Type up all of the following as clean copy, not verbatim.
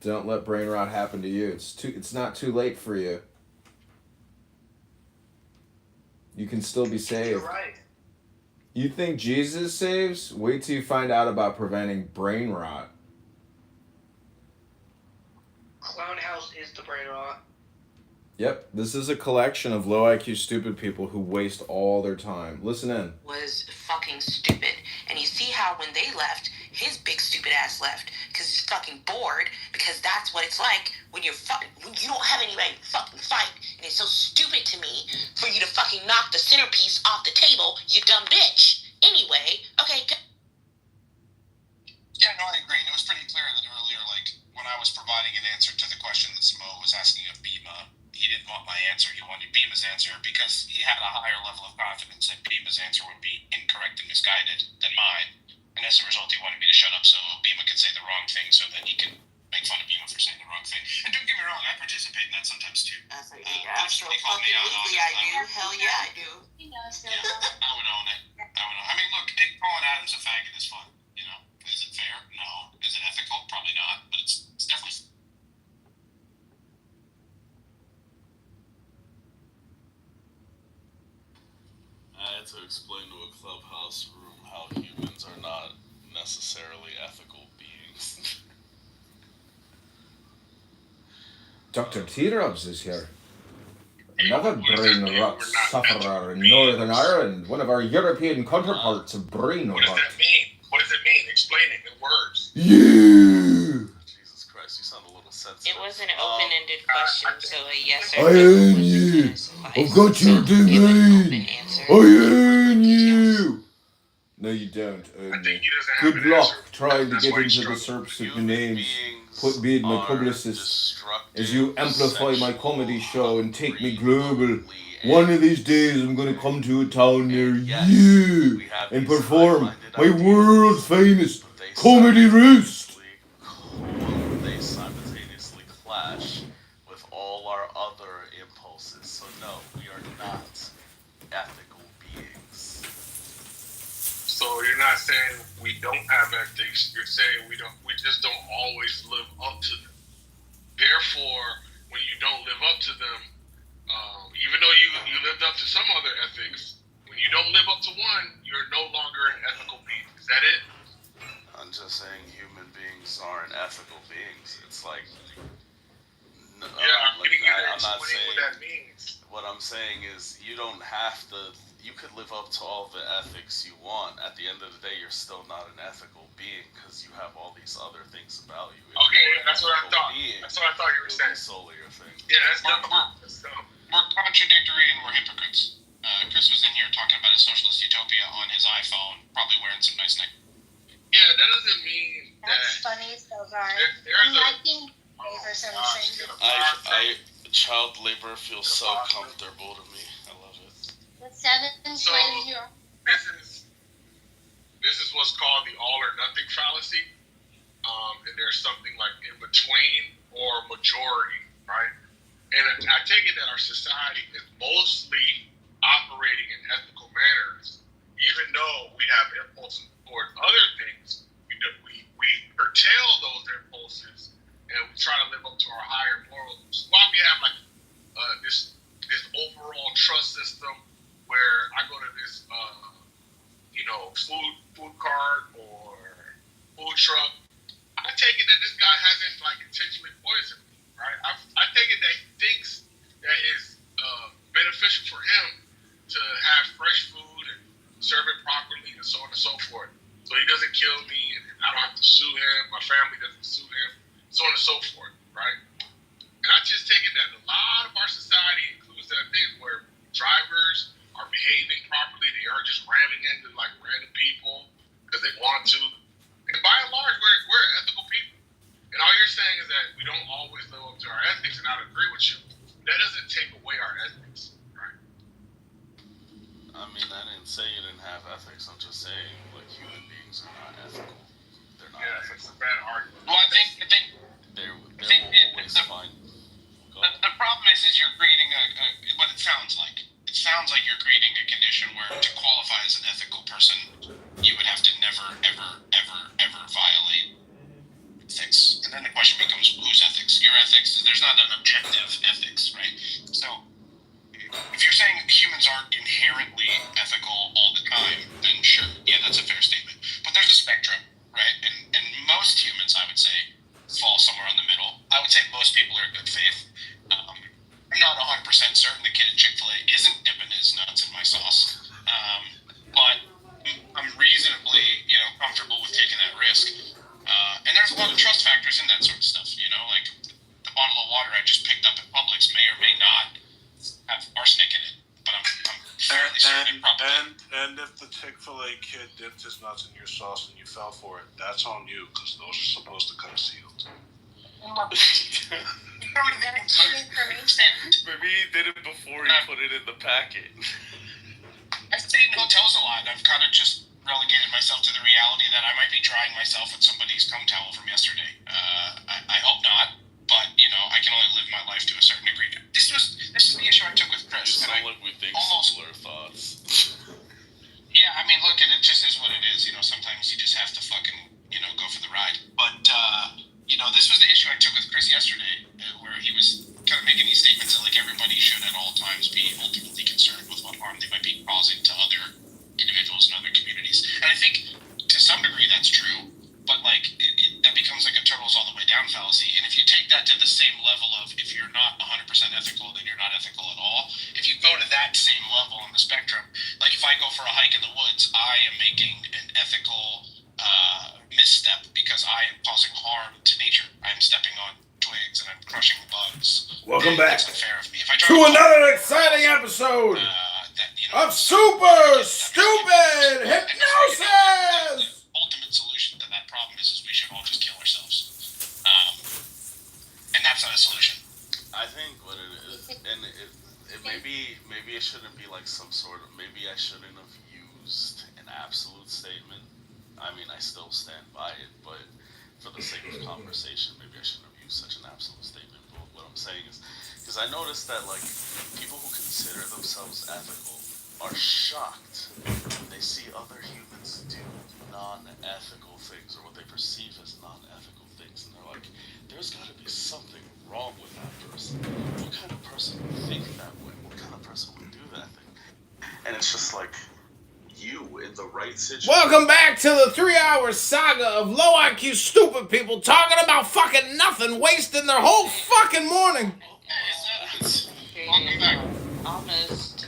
Don't let brain rot happen to you. It's not too late for you. You can still be saved. You're right. You think Jesus saves? Wait till you find out about preventing brain rot. Clown House is the brain rot. Yep, this is a collection of low IQ stupid people who waste all their time. Listen in. Was fucking stupid. And you see how when they left, his big stupid ass left because he's fucking bored, because that's what it's like when when you don't have anybody to fucking fight, and it's so stupid to me for you to fucking knock the centerpiece off the table, you dumb bitch. Anyway, okay. Yeah, no, I agree. It was pretty clear that earlier, like, when I was providing an answer to the question that Smo was asking of Bima, he didn't want my answer. He wanted Bima's answer because he had a higher level of confidence that Bima's answer would be incorrect and misguided than mine. And as a result, he wanted me to shut up so Bima could say the wrong thing so that he could make fun of Bima for saying the wrong thing. And don't get me wrong, I participate in that sometimes too. Absolutely, I do. Hell yeah, I do. Yeah, I would own it. I mean, look, calling Adams a faggot is fun. You know, is it fair? No. Is it ethical? Probably not. But it's definitely. I had to explain to a clubhouse room how humans are not necessarily ethical beings. Dr. T-Robs is here. Another brain rot sufferer in Northern Ireland, one of our European counterparts of brain rot. What does that mean? What does it mean? Explain it in words. You! Jesus Christ, you sound a little sensitive. It was an open-ended question, so a yes or I no own was you. suffice. I've got your So give an domain. open answer. I own you! No, you don't I own think me. he doesn't have Good an luck answer. trying to That's get why he's into the struggling. SERPs of your Human names. beings Put me in my are publicist. destructive, As you amplify my comedy show and take me global. greed, One of these days I'm gonna come to a town near yes, you we have and these perform high-minded my ideas, world famous but they comedy roost. simultaneously clash with all our other impulses. So no, we are not ethical beings. So you're not saying we don't have ethics. You're saying we just don't always live up to them. Therefore, when you don't live up to them, even though you lived up to some other ethics, when you don't live up to one, you're no longer an ethical being. Is that it? I'm just saying human beings aren't ethical beings. It's like, no, I'm getting you to I'm not explain saying. what that means. What I'm saying is you don't have to. You could live up to all the ethics you want. At the end of the day, you're still not an ethical being because you have all these other things about you. If Okay, you were an that's what I ethical thought. being, That's what I thought you were it would be saying. solely your thing. Yeah, that's dumb. That's dumb. We're contradictory and we're hypocrites. Chris was in here talking about a socialist utopia on his iPhone, probably wearing some nice neck. Yeah, that doesn't mean That's that funny, so sorry. there's I'm a. liking favor some gosh, things. Child labor feels so comfortable to me. I love it. The 7 So- slaves you This is what's called the all or nothing fallacy, and there's something like in between or majority, right? And I take it that our society is mostly operating in ethical manners, even though we have impulses towards other things. We curtail those impulses and we try to live up to our higher morals. Why we have like this overall trust system where I go to this food cart or food truck. I take it that this guy hasn't like intentionally poisoned me, right? I take it that he thinks that is beneficial for him to have fresh food and serve it properly and so on and so forth. So he doesn't kill me and I don't have to sue him. My family doesn't sue him, so on and so forth, right? And I just take it that a lot of our society includes that thing where drivers are behaving properly. They are just ramming into like random people because they want to. And by and large, we're ethical people. And all you're saying is that we don't always live up to our ethics, and I'd agree with you. That doesn't take away our ethics, right? I mean, I didn't say you didn't have ethics. I'm just saying, like, human beings are not ethical. They're not Yeah, it's ethical. a bad argument. Well, I think They will always find. the problem is you're creating what it sounds like. It sounds like you're creating a condition where to qualify as an ethical person, you would have to never, ever, ever, ever violate ethics. And then the question becomes whose ethics? Your ethics. There's not an objective ethics, right? So if you're saying humans aren't inherently ethical all the time, then sure, yeah, that's a fair statement. But there's a spectrum, right? And most humans, I would say, fall somewhere in the middle. I would say most people are in good faith. I'm not 100% certain the kid at Chick-fil-A isn't dipping his nuts in my sauce, but I'm reasonably, comfortable with taking that risk. And there's a lot of trust factors in that sort of stuff, like the bottle of water I just picked up at Publix may or may not have arsenic in it, but I'm fairly certain it probably. And if the Chick-fil-A kid dipped his nuts in your sauce and you fell for it, that's on you, because those are supposed to come sealed. Maybe he did it before he put it in the packet. I've stayed in hotels a lot, and I've kind of just relegated myself to the reality that I might be drying myself with somebody's cum towel from yesterday. I hope not, but I can only live my life to a certain degree. This is the issue I took with Chris. You sound like we think similar thoughts. Yeah, I mean, look, it just is what it is. Sometimes you just have to fucking go for the ride. But this was the issue I took with Chris yesterday, where he was kind of making these statements that everybody should at all times be ultimately concerned with what harm they might be causing to other individuals and other communities. And I think to some degree that's true, but that becomes like a turtles all the way down fallacy. And if you take that to the same level of if you're not 100% ethical, then you're not ethical at all. If you go to that same level on the spectrum, if I go for a hike in the woods, I am making an ethical misstep because I am causing harm to nature. I'm stepping on twigs and I'm crushing bugs. Welcome back That's unfair of me. If I to another exciting episode of Super Stupid Hypnosis! The ultimate solution to that problem is we should all just kill ourselves. And that's not a solution. I think what it is, and it maybe it shouldn't be like some sort of, maybe I shouldn't have used an absolute statement. I mean, I still stand by it, but for the sake of conversation, maybe I shouldn't have used such an absolute statement. But what I'm saying is, because I noticed that people who consider themselves ethical are shocked when they see other humans do non-ethical things, or what they perceive as non-ethical things, and they're like, there's got to be something wrong with that person. What kind of person would think that way? What kind of person would do that thing? And it's just you in the right situation. Welcome back to the 3-hour saga of low IQ stupid people talking about fucking nothing, wasting their whole fucking morning. Welcome back. Almost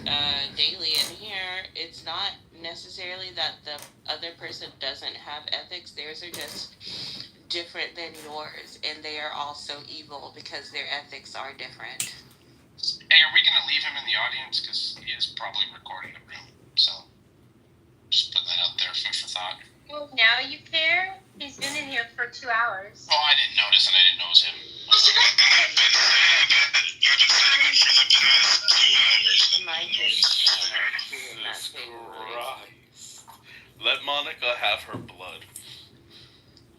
daily in here, it's not necessarily that the other person doesn't have ethics. Theirs are just different than yours, and they are also evil because their ethics are different. Hey, are we going to leave him in the audience? Because he is probably recording the room, so just put that out there for thought. Well, now you care? He's been in here for 2 hours. Oh, I didn't notice, and I didn't know it was him. Listen, I've been saying it for the past 2 hours. My Jesus Christ. Let Monica have her blood.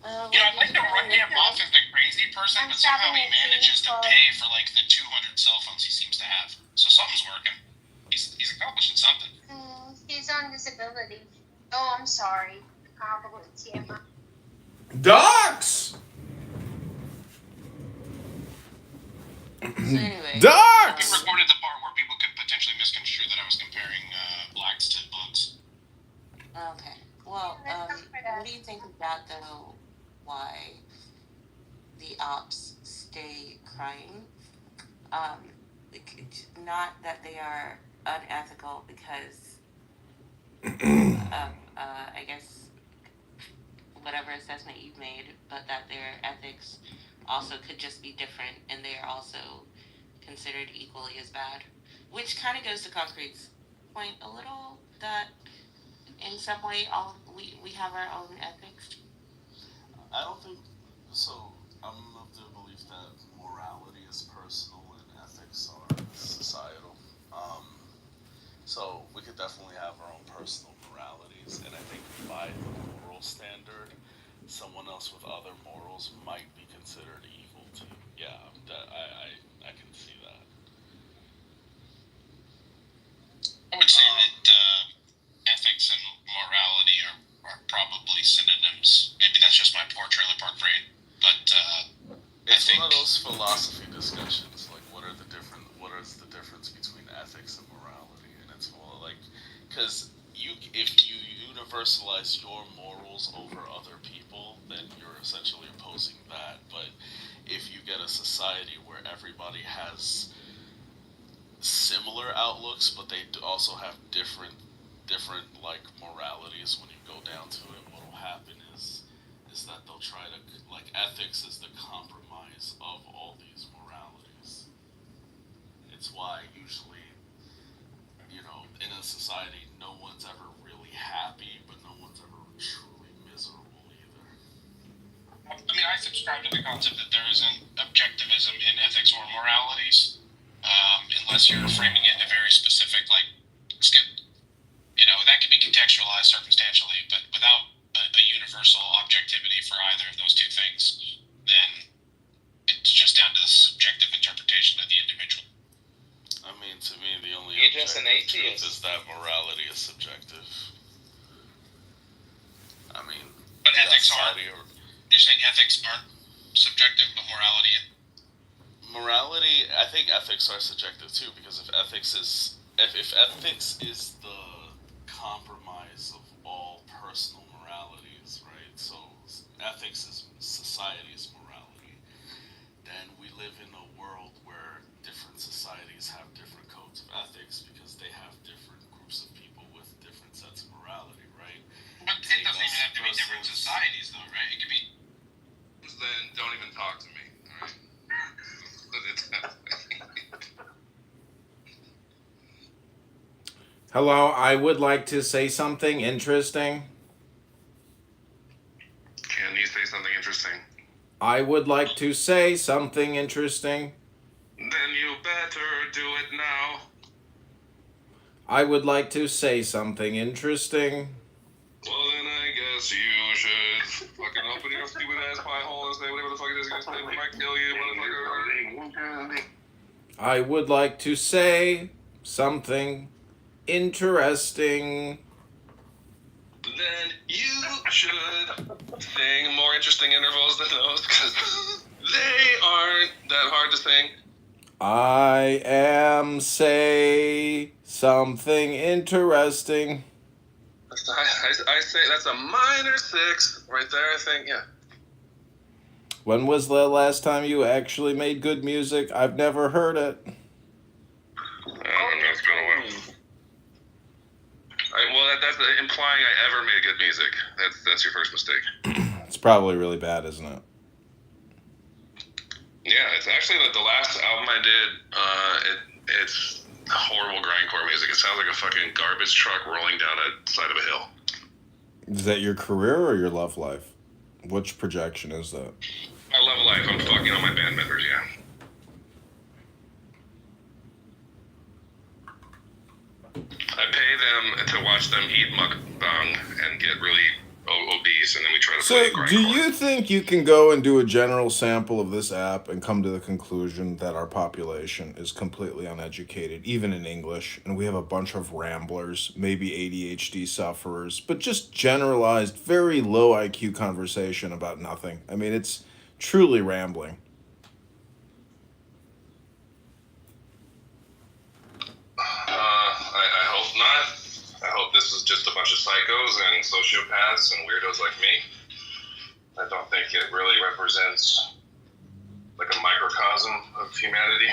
I'd like to run him off as the crazy person, but somehow he manages to pay for the 200 cell phones he seems to have. So something's working. He's accomplishing something. He's on disability. Oh, I'm sorry. TMI. Docs! So anyway, Docs! We recorded the part where people could potentially misconstrue that I was comparing blacks to bugs. okay. Well, what do you think about though? Why the ops stay crying? Not that they are unethical because of, I guess, whatever assessment you've made, but that their ethics also could just be different, and they are also considered equally as bad. Which kind of goes to Concrete's point a little, that in some way we have our own ethics. I don't think so. I'm of the belief that morality is personal and ethics are societal. So we could definitely have our own personal moralities, and I think by the moral standard, someone else with other morals might be considered evil too. Yeah, I can see that. I would say that ethics and morality are probably synonyms. Maybe that's just my poor trailer park brain. But it's one of those philosophy discussions. Like, what is the difference between ethics and morality? And it's more like, because if you universalize your morals over other people, then you're essentially opposing that. But if you get a society where everybody has similar outlooks, but they also have different like moralities, when you go down to it, what will happen is that they'll try to, like, ethics is the compromise of all these moralities. It's why usually, in a society, no one's ever really happy, but no one's ever truly miserable either. I mean, I subscribe to the concept that there isn't objectivism in ethics or moralities, unless you're framing it in a very specific, like, that can be contextualized circumstantially, but without a universal objectivity for either of those two things, then it's just down to the subjective interpretation of the individual. I mean, to me, the only You're just an objective atheist. truth is that morality is subjective. I mean, But ethics aren't. society or You're saying ethics aren't subjective, but morality, I think ethics are subjective too, because if ethics is the compromise of all personal moralities, right? So ethics is society's morality. Then we live in a world where different societies have different codes of ethics because they have different groups of people with different sets of morality, right? But it doesn't even have to be different societies, though, right? It could be. Then don't even talk to me. All right. Put it that way. Hello, I would like to say something interesting. Can you say something interesting? I would like to say something interesting. Then you better do it now. I would like to say something interesting. Well, then I guess you should fucking open your stupid ass pie hole and say whatever the fuck it is you're gonna say. We might kill you, motherfucker. I would like to say something interesting. Then you should sing more interesting intervals than those, because they aren't that hard to sing. I am say something interesting. I say that's a minor 6 right there, I think, yeah. When was the last time you actually made good music? I've never heard it. It's been a while. That's implying I ever made good music. That's your first mistake. It's probably really bad, isn't it? Yeah, it's actually the last album I did. It's horrible grindcore music. It sounds like a fucking garbage truck rolling down a side of a hill. Is that your career or your love life? Which projection is that? My love life, I'm fucking all my band members, yeah. I pay them to watch them eat mukbang and get really obese, and then we try to play grindcore. Do you think you can go and do a general sample of this app and come to the conclusion that our population is completely uneducated, even in English, and we have a bunch of ramblers, maybe ADHD sufferers, but just generalized, very low IQ conversation about nothing? I mean, it's truly rambling. I hope not. I hope this is just a bunch of psychos and sociopaths and weirdos like me. I don't think it really represents like a microcosm of humanity.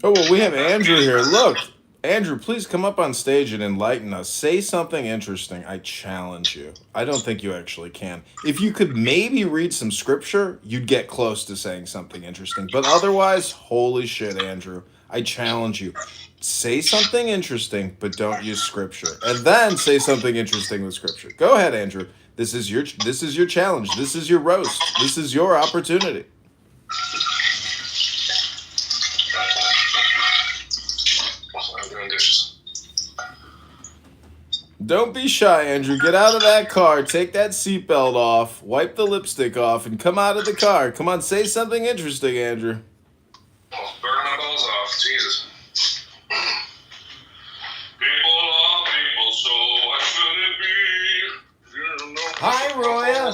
Oh, well, we have Andrew here. Look, Andrew, please come up on stage and enlighten us. Say something interesting. I challenge you. I don't think you actually can. If you could maybe read some scripture, you'd get close to saying something interesting. But otherwise, holy shit, Andrew. I challenge you. Say something interesting, but don't use scripture. And then say something interesting with scripture. Go ahead, Andrew. This is your challenge. This is your roast. This is your opportunity. I'm doing dishes. Don't be shy, Andrew. Get out of that car. Take that seatbelt off. Wipe the lipstick off and come out of the car. Come on, say something interesting, Andrew. Oh, burn my balls off. Jesus. People are people, so why should it be? Hi, Roya.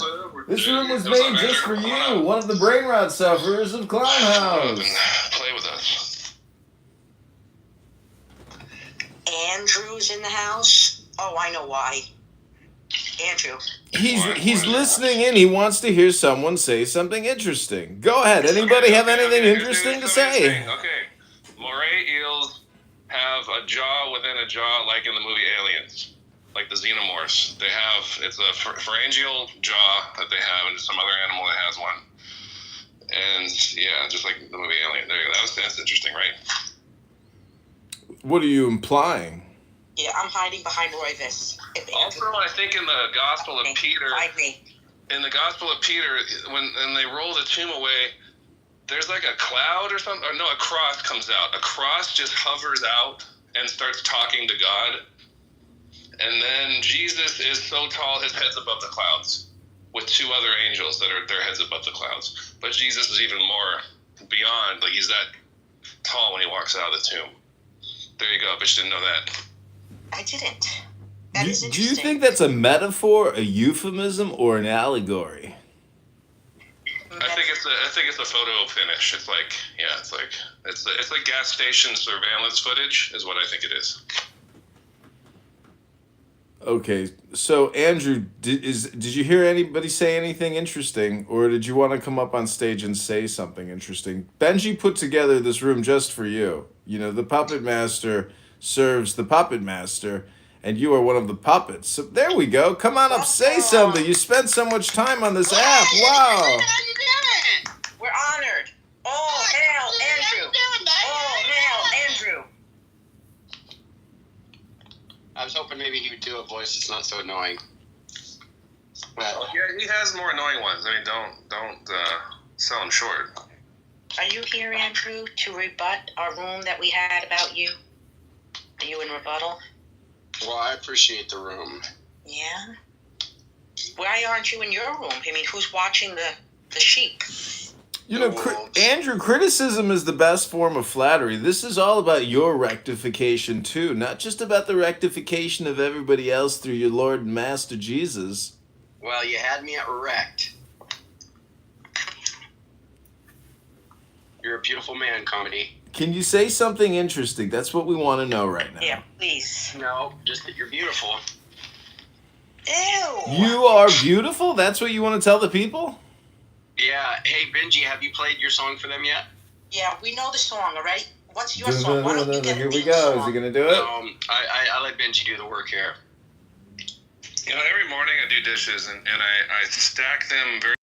This room was What's up, made just for Andrew? Come on you, up. one of the brain rot sufferers of Clown Come up and House. play with us. Andrew's in the house? Oh, I know why. Andrew. He's listening in. He wants to hear someone say something interesting. Go ahead. Anybody have anything interesting to say? Okay. Moray eels have a jaw within a jaw, like in the movie Aliens, like the xenomorphs. They have, it's a pharyngeal jaw that they have, and some other animal that has one. And yeah, just like the movie Alien. There you go. That's interesting, right? What are you implying? Yeah, I'm hiding behind Roy Viss. Also, I think in the Gospel of Peter, Hide me. in the Gospel of Peter, when they roll the tomb away, there's like a cloud or something, or no, a cross comes out. A cross just hovers out and starts talking to God. And then Jesus is so tall, his head's above the clouds, with two other angels that are their heads above the clouds. But Jesus is even more beyond, like he's that tall when he walks out of the tomb. There you go, but you didn't know that. I didn't. Do you think that's a metaphor, a euphemism, or an allegory? I think it's a photo finish. It's like, yeah, it's like gas station surveillance footage is what I think it is. Okay, so Andrew, did you hear anybody say anything interesting, or did you want to come up on stage and say something interesting? Benji put together this room just for you. You know, the puppet master serves the puppet master, and you are one of the puppets. So there we go. Come on up, say something. You spent so much time on this app. Wow. We're honored. Oh, hail, Andrew. Oh, hail, Andrew. I was hoping maybe he would do a voice that's not so annoying. But Yeah, he has more annoying ones. I mean, don't sell him short. Are you here, Andrew, to rebut our room that we had about you? Are you in rebuttal? well, I appreciate the room. Yeah? Why aren't you in your room? I mean, who's watching the sheep? You know, Andrew, criticism is the best form of flattery. This is all about your rectification, too. Not just about the rectification of everybody else through your Lord and Master Jesus. Well, you had me at wrecked. You're a beautiful man, Comedy. Can you say something interesting? That's what we want to know right now. Yeah, please. No, just that you're beautiful. Ew! You are beautiful? That's what you want to tell the people? Yeah, hey, Benji, have you played your song for them yet? Yeah, we know the song, all right? What's your song? Why don't you get Here a we theme go. song? Is he going to do it? I let Benji do the work here. You know, every morning I do dishes and I stack them very